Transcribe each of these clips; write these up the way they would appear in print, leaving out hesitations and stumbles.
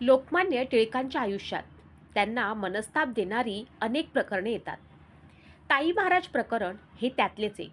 लोकमान्य टिळकांच्या आयुष्यात त्यांना मनस्ताप देणारी अनेक प्रकरणे येतात. ताई महाराज प्रकरण हे त्यातलेच एक.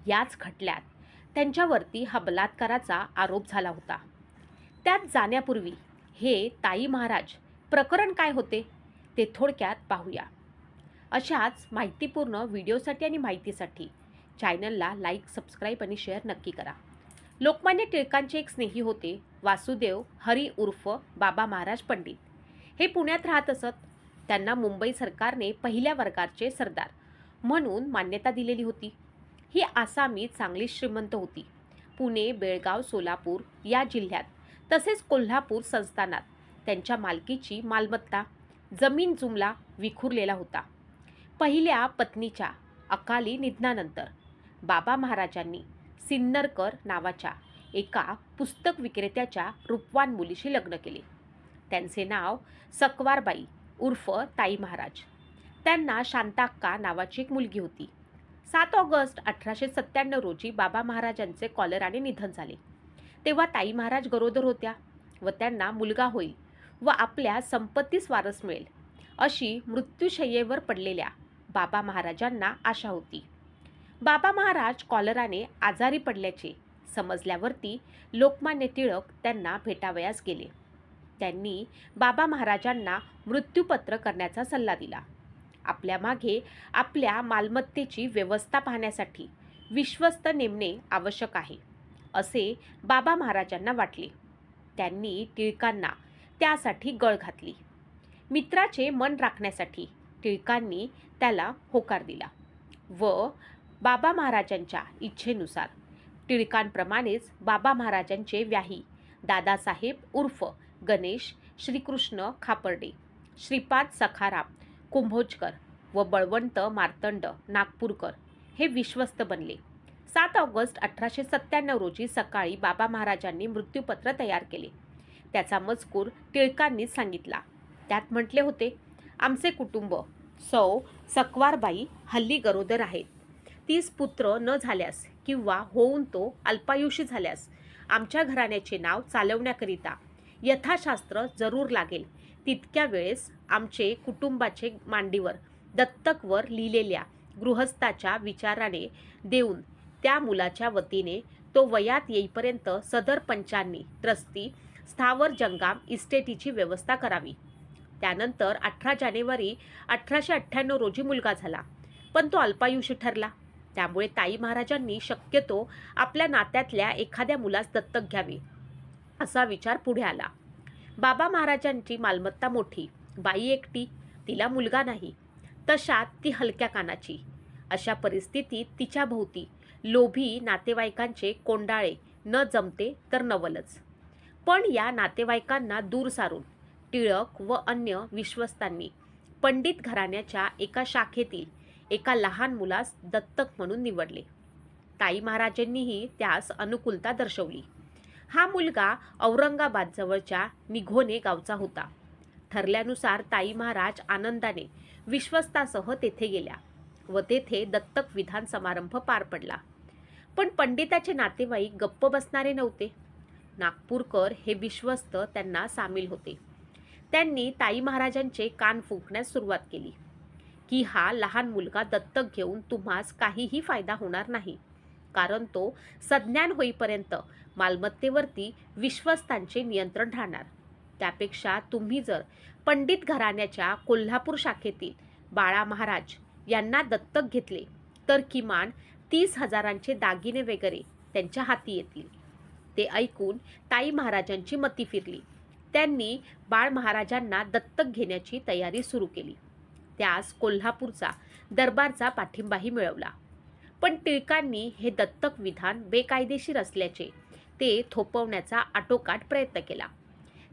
याच खटल्यात त्यांच्यावरती हा बलात्काराचा आरोप झाला होता. त्यात जाण्यापूर्वी हे ताई महाराज प्रकरण काय होते ते थोडक्यात पाहूया. अशाच माहितीपूर्ण व्हिडिओसाठी आणि माहितीसाठी चॅनलला लाईक, सबस्क्राईब आणि शेअर नक्की करा. लोकमान्य टिळकांचे एक स्नेही होते वासुदेव हरी उर्फ बाबा महाराज पंडित. हे पुण्यात राहत असत. त्यांना मुंबई सरकारने पहिल्या वर्गाचे सरदार म्हणून मान्यता दिलेली होती. ही आसामी चांगली श्रीमंत होती. पुणे, बेळगाव, सोलापूर या जिल्ह्यात तसेच कोल्हापूर संस्थानात त्यांच्या मालकीची मालमत्ता, जमीन जुमला विखुरलेला होता. पहिल्या पत्नीच्या अकाली निधनानंतर बाबा महाराजांनी सिन्नरकर नावाच्या एका पुस्तक विक्रेत्याच्या रूपवान मुलीशी लग्न केले. त्यांचे नाव सकवारबाई उर्फ ताई महाराज. त्यांना शांताक्का नावाची एक मुलगी होती. 7 ऑगस्ट 1897 रोजी बाबा महाराजांचे कॉलराने निधन झाले. तेव्हा ताई महाराज गरोदर होत्या व त्यांना मुलगा होईल व आपल्या संपत्तीस वारस मिळेल अशी मृत्यूशय्येवर पडलेल्या बाबा महाराजांना आशा होती. बाबा महाराज कॉलराने आजारी पडल्याचे समजल्यावरती लोकमान्य टिळक त्यांना भेटावयास गेले. त्यांनी बाबा महाराजांना मृत्यूपत्र करण्याचा सल्ला दिला. आपल्या मागे आपल्या मालमत्तेची व्यवस्था पाहण्यासाठी विश्वस्त नेमणे आवश्यक आहे असे बाबा महाराजांना वाटले. त्यांनी टिळकांना त्यासाठी गळ घातली. मित्राचे मन राखण्यासाठी टिळकांनी त्याला होकार दिला व बाबा महाराजांच्या इच्छेनुसार टिळकांप्रमाणेच बाबा महाराजांचे व्याही दादासाहेब उर्फ गणेश श्रीकृष्ण खापर्डे, श्रीपाद सखाराम कुंभोजकर व बळवंत मार्तंड नागपूरकर हे विश्वस्त बनले. 7 ऑगस्ट 1897 रोजी सकाळी बाबा महाराजांनी मृत्यूपत्र तयार केले. त्याचा मजकूर टिळकांनीच सांगितला. त्यात म्हटले होते, आमचे कुटुंब सौ सकवारबाई हल्ली गरोदर आहेत. 30 पुत्र न झाल्यास किंवा होऊन तो अल्पायुषी झाल्यास आमच्या घराण्याचे नाव चालवण्याकरिता यथाशास्त्र जरूर लागेल. तितक्या वेळेस आमचे कुटुंबाचे मांडीवर दत्तकवर लिहिलेल्या गृहस्थाच्या विचाराने देऊन त्या मुलाच्या वतीने तो वयात येईपर्यंत सदर पंचांनी त्रस्ती स्थावर जंगाम इस्टेटीची व्यवस्था करावी. त्यानंतर 18 जानेवारी 1898 रोजी मुलगा झाला, पण तो अल्पायुषी ठरला. त्यामुळे ताई महाराजांनी शक्यतो आपल्या नात्यातल्या एखाद्या मुलास दत्तक घ्यावे असा विचार पुढे आला. बाबा महाराजांची मालमत्ता मोठी, बाई एकटी, तिला मुलगा नाही, तशात ती हलक्या कानाची. अशा परिस्थितीत तिच्या भोवती लोभी नातेवाईकांचे कोंडाळे न जमते तर नवलच. पण या नातेवाईकांना दूर सारून टिळक व अन्य विश्वस्तांनी पंडित घराण्याच्या एका शाखेतील एका लहान मुलास दत्तक म्हणून निवडले. ताई महाराजांनीही त्यास अनुकूलता दर्शवली. हा मुलगा औरंगाबाद जवळच्या निघोने गावचा होता. ठरल्यानुसार ताई महाराज आनंदाने विश्वस्तासह तेथे गेल्या व तेथे दत्तक विधान समारंभ पार पडला. पण पंडिताचे नातेवाईक गप्प बसणारे नव्हते. नागपूरकर हे विश्वस्त त्यांना सामील होते. त्यांनी ताई महाराजांचे कान फुंकण्यास सुरुवात केली की हा लहान मुलगा दत्तक घेऊन तुम्हास काहीही फायदा होणार नाही, कारण तो सज्ञान होईपर्यंत मालमत्तेवरती विश्वस्तांचे नियंत्रण राहणार. त्यापेक्षा तुम्ही जर पंडित घराण्याच्या कोल्हापूर शाखेतील बाळा महाराज यांना दत्तक घेतले तर किमान 30,000चे दागिने वगैरे त्यांच्या हाती येतील. ते ऐकून ताई महाराजांची मती फिरली. त्यांनी बाळ महाराजांना दत्तक घेण्याची तयारी सुरू केली. त्यास कोल्हापूरचा दरबारचा पाठिंबाही मिळवला. पण टिळकांनी हे दत्तक विधान बेकायदेशीर असल्याचे ते थोपवण्याचा आटोकाट प्रयत्न केला.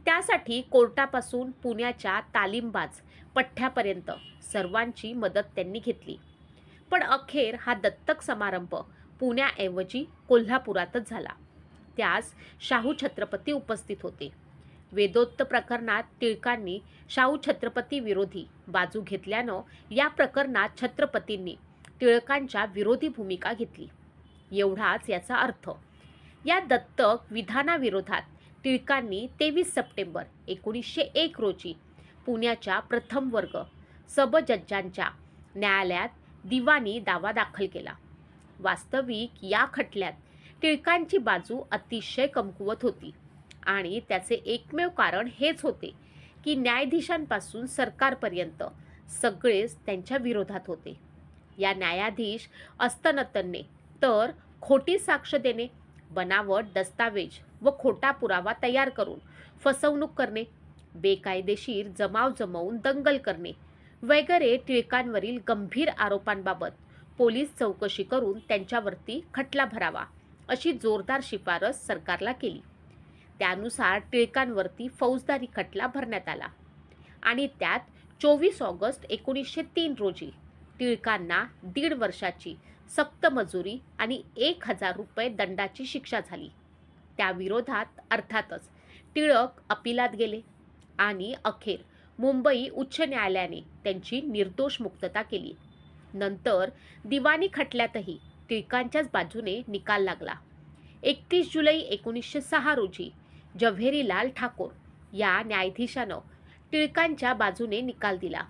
त्यासाठी कोर्टापासून पुण्याच्या तालीमबाज पठ्ठ्यापर्यंत सर्वांची मदत त्यांनी घेतली. पण अखेर हा दत्तक समारंभ पुण्याऐवजी कोल्हापुरातच झाला. त्यास शाहू छत्रपती उपस्थित होते. वेदोक्त प्रकरणात टिळकांनी शाहू छत्रपती विरोधी बाजू घेतल्यानं या प्रकरणात छत्रपतींनी टिळकांच्या विरोधी भूमिका घेतली. एवढाच याचा अर्थ. या दत्तक विधानाविरोधात टिळकांनी 23 सप्टेंबर 1901 रोजी पुण्याच्या प्रथम वर्ग सब जज्जांच्या न्यायालयात दिवाणी दावा दाखल केला. वास्तविक या खटल्यात टिळकांची बाजू अतिशय कमकुवत होती आणि त्याचे एकमेव कारण हेच होते की न्यायाधीशांपासून सरकारपर्यंत सगळेच त्यांच्या विरोधात होते. या न्यायाधीश असतनतने तर खोटी साक्ष देणे, बनावट दस्तावेज व खोटा पुरावा तयार करून फसवणूक करणे, बेकायदेशीर जमाव जमवून दंगल करणे वगैरे टिळकांवरील गंभीर आरोपांबाबत पोलीस चौकशी करून त्यांच्यावरती खटला भरावा अशी जोरदार शिफारस सरकारला केली. त्यानुसार टिळकांवरती फौजदारी खटला भरण्यात आला आणि त्यात 24 ऑगस्ट 1903 रोजी टिळकांना 1.5 वर्षाची सक्त मजुरी आणि 1,000 रुपये दंडाची शिक्षा झाली. त्याविरोधात अर्थातच टिळक अपिलात गेले आणि अखेर मुंबई उच्च न्यायालयाने त्यांची निर्दोष मुक्तता केली. नंतर दिवाणी खटल्यातही टिळकांच्याच बाजूने निकाल लागला. 31 जुलै 1906 रोजी जव्हेरीलाल ठाकोर या न्यायाधीशानं टिळकांच्या बाजूने निकाल दिला.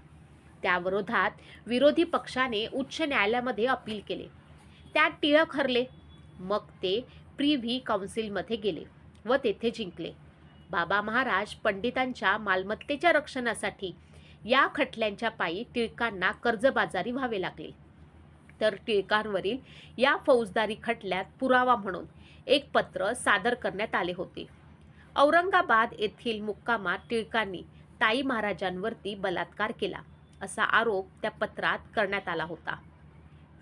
त्याविरोधात विरोधी पक्षाने उच्च न्यायालयामध्ये अपील केले. त्यात टिळक हरले. मग ते प्रिव्ही काउन्सिलमध्ये गेले व तेथे जिंकले. बाबा महाराज पंडितांच्या मालमत्तेच्या रक्षणासाठी या खटल्यांच्या पायी टिळकांना कर्जबाजारी व्हावे लागले. तर टिळकांवरील या फौजदारी खटल्यात पुरावा म्हणून एक पत्र सादर करण्यात आले होते. औरंगाबाद येथील मुक्कामात टिळकांनी ताई महाराजांवरती बलात्कार केला असा आरोप त्या पत्रात करण्यात आला होता.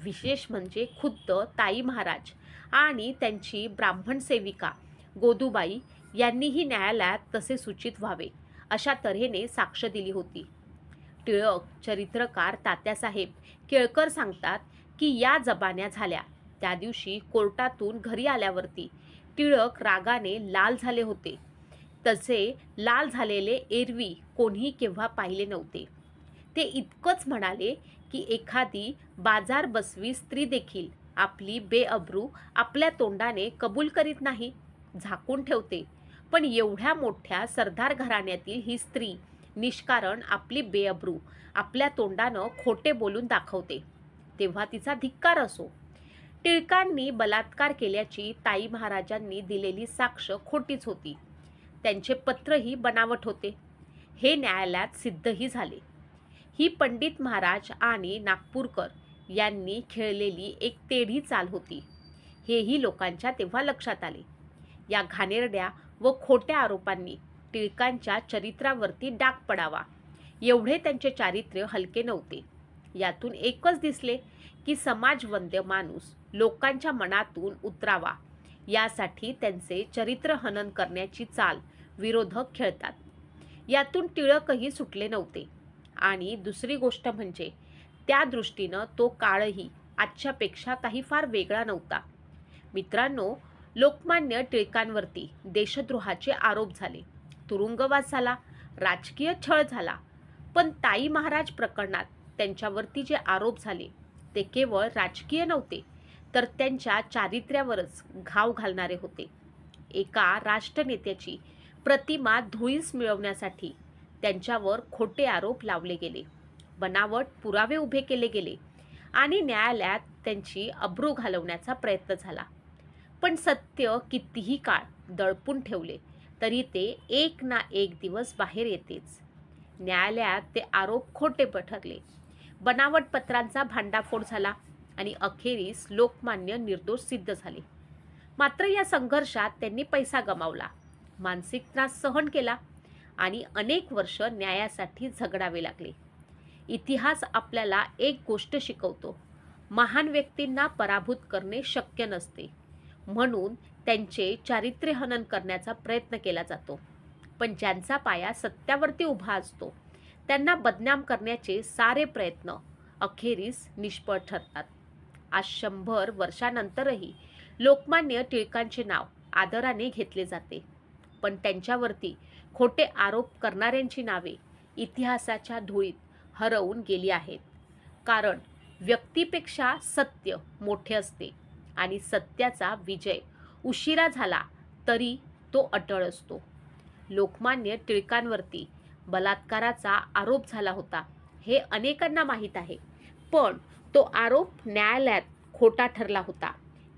विशेष म्हणजे खुद्द ताई महाराज आणि त्यांची ब्राह्मण सेविका गोदूबाई यांनीही न्यायालयात तसे सूचित व्हावे अशा तऱ्हेने साक्ष दिली होती. टिळक चरित्रकार तात्यासाहेब केळकर सांगतात की या जबान्या झाल्या त्या दिवशी कोर्टातून घरी आल्यावरती टिळक रागाने लाल झाले होते. तसे लाल झालेले एरवी कोणीही केव्हा पाहिले नव्हते. ते इतकंच म्हणाले की एखादी बाजार बसवी स्त्री देखील आपली बेअब्रू आपल्या तोंडाने कबूल करीत नाही, झाकून ठेवते. पण एवढ्या मोठ्या सरदार घराण्यातील ही स्त्री निष्कारण आपली बेअब्रू आपल्या तोंडानं खोटे बोलून दाखवते, तेव्हा तिचा धिक्कार असो. टिळकांनी बलात्कार केल्याची ताई महाराजांनी दिलेली साक्ष खोटीच होती. त्यांचे पत्रही बनावट होते. हे न्यायालयात सिद्धही झाले. ही पंडित महाराज आणि नागपूरकर यांनी खेळलेली एक तेढी चाल होती, हेही लोकांच्या तेव्हा लक्षात आले. या घाणेरड्या व खोट्या आरोपांनी टिळकांच्या चरित्रावरती डाग पडावा एवढे त्यांचे चारित्र्य हलके नव्हते. यातून एकच दिसले की समाजवंद्य माणूस लोकांच्या मनातून उतरावा यासाठी त्यांचे चरित्र हनन करण्याची चाल विरोधक खेळतात. यातून टिळकही सुटले नव्हते. आणि दुसरी गोष्ट म्हणजे त्या दृष्टीनं तो काळही आजच्यापेक्षा काही फार वेगळा नव्हता. मित्रांनो, लोकमान्य टिळकांवरती देशद्रोहाचे आरोप झाले, तुरुंगवास झाला, राजकीय छळ झाला. पण ताई महाराज प्रकरणात त्यांच्यावरती जे आरोप झाले ते केवळ राजकीय नव्हते, तर त्यांच्या चारित्र्यावरच घाव घालणारे होते. एका राष्ट्रनेत्याची प्रतिमा धुळीस मिळवण्यासाठी त्यांच्यावर खोटे आरोप लावले गेले, बनावट पुरावे उभे केले गेले आणि न्यायालयात त्यांची अब्रू घालवण्याचा प्रयत्न झाला. पण सत्य कितीही काळ दडपून ठेवले तरी ते एक ना एक दिवस बाहेर येतेच. न्यायालयात ते आरोप खोटे ठरले, बनावट पत्रांचा भांडाफोड झाला आणि अखेरीस लोकमान्य निर्दोष सिद्ध झाले. मात्र या संघर्षात त्यांनी पैसा गमावला, मानसिक त्रास सहन केला आणि अनेक वर्ष न्यायासाठी झगडावे लागले. इतिहास आपल्याला एक गोष्ट शिकवतो, महान व्यक्तींना पराभूत करणे शक्य नसते, म्हणून त्यांचे चारित्र्य हनन करण्याचा प्रयत्न केला जातो. पण ज्यांचा पाया सत्यावरती उभा असतो त्यांना बदनाम करण्याचे सारे प्रयत्न अखेरीस निष्फळ ठरतात. आज 100 वर्षानंतरही लोकमान्य टिळकांचे नाव आदराने घेतले जाते, पण त्यांच्यावरती खोटे आरोप करणाऱ्यांची नावे इतिहासाच्या धुळीत हरवून गेली आहेत. कारण व्यक्तीपेक्षा सत्य मोठे असते आणि सत्याचा विजय उशिरा झाला तरी तो अटळ असतो. लोकमान्य टिळकांवरती बलात्काराचा आरोप झाला होता हे अनेकांना माहीत आहे, पण तो आरोप न्यायालयात खोटा ठरला होता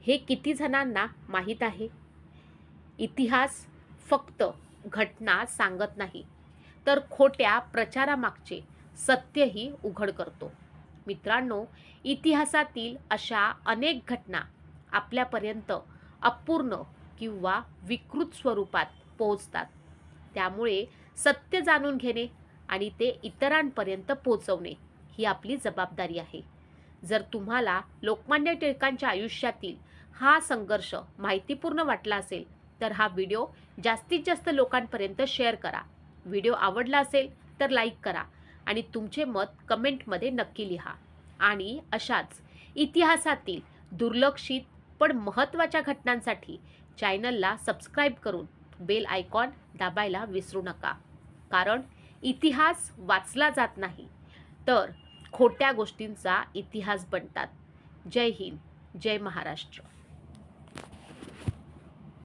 हे किती जणांना माहीत आहे? इतिहास फक्त घटना सांगत नाही, तर खोट्या प्रचारामागचे सत्यही उघड करतो. मित्रांनो, इतिहासातील अशा अनेक घटना आपल्यापर्यंत अपूर्ण किंवा विकृत स्वरूपात पोहोचतात. त्यामुळे सत्य जाणून घेणे आणि ते इतरांपर्यंत पोहोचवणे ही आपली जबाबदारी आहे. जर तुम्हाला लोकमान्य टिळकांच्या आयुष्यातील हा संघर्ष माहितीपूर्ण वाटला असेल, तर हा व्हिडिओ जास्तीत जास्त लोकांपर्यंत शेअर करा. व्हिडिओ आवडला असेल तर लाईक करा आणि तुमचे मत कमेंटमध्ये नक्की लिहा. आणि अशाच इतिहासातील दुर्लक्षित पण महत्त्वाच्या घटनांसाठी चॅनलला सबस्क्राईब करून बेल आयकॉन दाबायला विसरू नका. कारण इतिहास वाचला जात नाही, तर खोट्या गोष्टींचा इतिहास बनतात. जय हिंद, जय महाराष्ट्र.